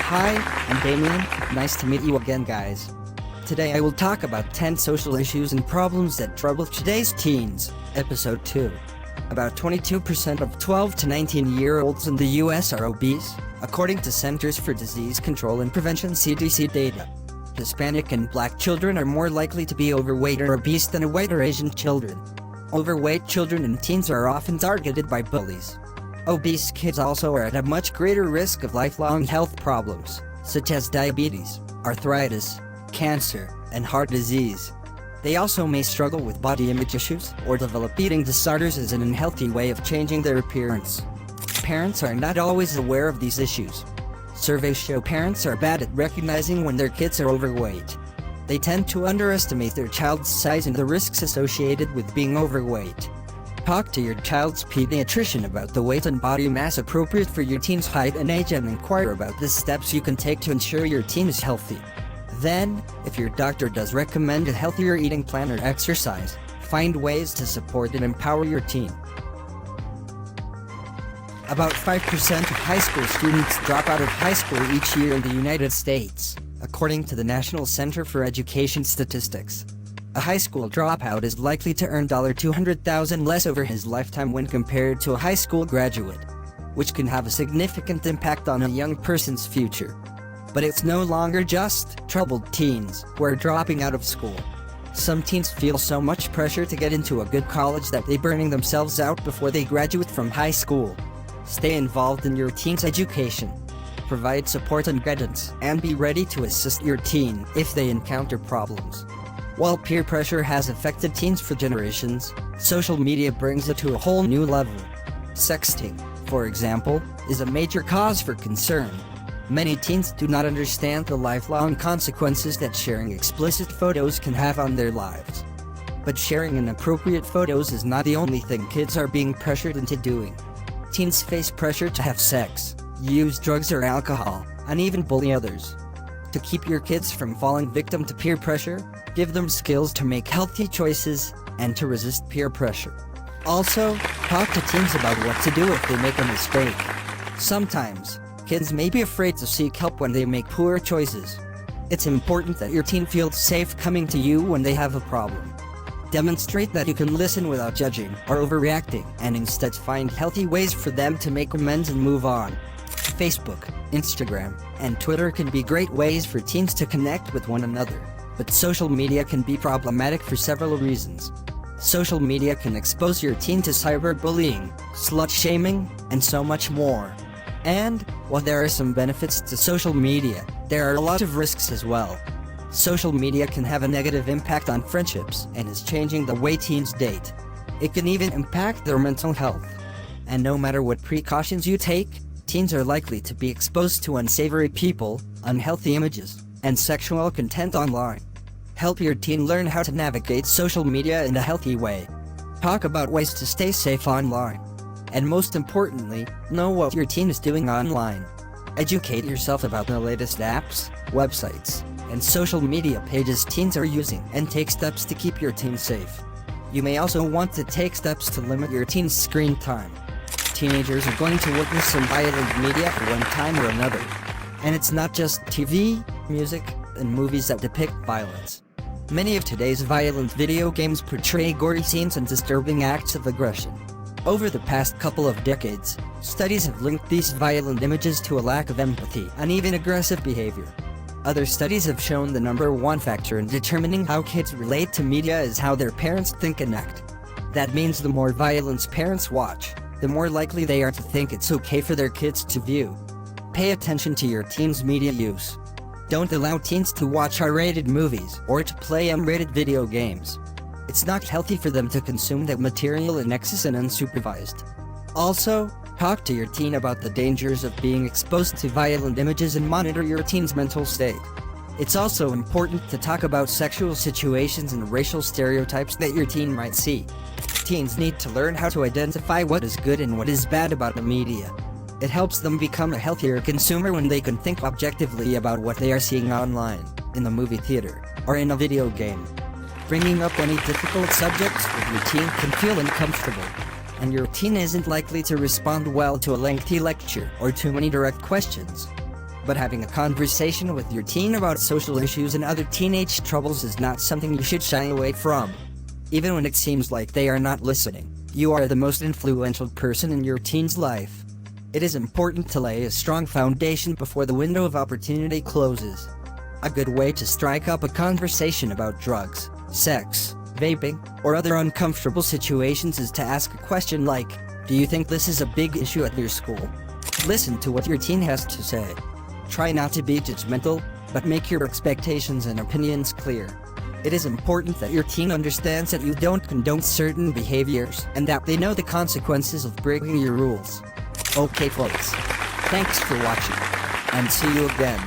Hi, I'm Damien. Nice to meet you again, guys. Today I will talk about 10 social issues and problems that trouble today's teens. Episode 2. About 22% of 12 to 19-year-olds in the US are obese, according to Centers for Disease Control and Prevention (CDC) data. Hispanic and Black children are more likely to be overweight or obese than white or Asian children. Overweight children and teens are often targeted by bullies. Obese kids also are at a much greater risk of lifelong health problems, such as diabetes, arthritis, cancer, and heart disease. They also may struggle with body image issues or develop eating disorders as an unhealthy way of changing their appearance. Parents are not always aware of these issues. Surveys show parents are bad at recognizing when their kids are overweight. They tend to underestimate their child's size and the risks associated with being overweight. Talk to your child's pediatrician about the weight and body mass appropriate for your teen's height and age and inquire about the steps you can take to ensure your teen is healthy. Then, if your doctor does recommend a healthier eating plan or exercise, find ways to support and empower your teen. About 5% of high school students drop out of high school each year in the United States, according to the National Center for Education Statistics. A high school dropout is likely to earn $200,000 less over his lifetime when compared to a high school graduate, which can have a significant impact on a young person's future. But it's no longer just troubled teens who are dropping out of school. Some teens feel so much pressure to get into a good college that they're burning themselves out before they graduate from high school. Stay involved in your teen's education. Provide support and guidance, and be ready to assist your teen if they encounter problems. While peer pressure has affected teens for generations, social media brings it to a whole new level. Sexting, for example, is a major cause for concern. Many teens do not understand the lifelong consequences that sharing explicit photos can have on their lives. But sharing inappropriate photos is not the only thing kids are being pressured into doing. Teens face pressure to have sex, use drugs or alcohol, and even bully others. To keep your kids from falling victim to peer pressure, give them skills to make healthy choices and to resist peer pressure. Also, talk to teens about what to do if they make a mistake. Sometimes, kids may be afraid to seek help when they make poor choices. It's important that your teen feels safe coming to you when they have a problem. Demonstrate that you can listen without judging or overreacting, and instead find healthy ways for them to make amends and move on. Facebook, Instagram, and Twitter can be great ways for teens to connect with one another, but social media can be problematic for several reasons. Social media can expose your teen to cyberbullying, slut-shaming, and so much more. And, while there are some benefits to social media, there are a lot of risks as well. Social media can have a negative impact on friendships and is changing the way teens date. It can even impact their mental health. And no matter what precautions you take, teens are likely to be exposed to unsavory people, unhealthy images, and sexual content online. Help your teen learn how to navigate social media in a healthy way. Talk about ways to stay safe online. And most importantly, know what your teen is doing online. Educate yourself about the latest apps, websites, and social media pages teens are using, and take steps to keep your teen safe. You may also want to take steps to limit your teen's screen time. Teenagers are going to witness some violent media at one time or another. And it's not just TV, music, and movies that depict violence. Many of today's violent video games portray gory scenes and disturbing acts of aggression. Over the past couple of decades, studies have linked these violent images to a lack of empathy and even aggressive behavior. Other studies have shown the number one factor in determining how kids relate to media is how their parents think and act. That means the more violence parents watch, the more likely they are to think it's okay for their kids to view. Pay attention to your teen's media use. Don't allow teens to watch R-rated movies or to play M-rated video games. It's not healthy for them to consume that material in excess and unsupervised. Also, talk to your teen about the dangers of being exposed to violent images and monitor your teen's mental state. It's also important to talk about sexual situations and racial stereotypes that your teen might see. Teens need to learn how to identify what is good and what is bad about the media. It helps them become a healthier consumer when they can think objectively about what they are seeing online, in the movie theater, or in a video game. Bringing up any difficult subjects with your teen can feel uncomfortable, and your teen isn't likely to respond well to a lengthy lecture or too many direct questions. But having a conversation with your teen about social issues and other teenage troubles is not something you should shy away from. Even when it seems like they are not listening, you are the most influential person in your teen's life. It is important to lay a strong foundation before the window of opportunity closes. A good way to strike up a conversation about drugs, sex, vaping, or other uncomfortable situations is to ask a question like, "Do you think this is a big issue at your school?" Listen to what your teen has to say. Try not to be judgmental, but make your expectations and opinions clear. It is important that your teen understands that you don't condone certain behaviors and that they know the consequences of breaking your rules. Okay folks, thanks for watching, and see you again.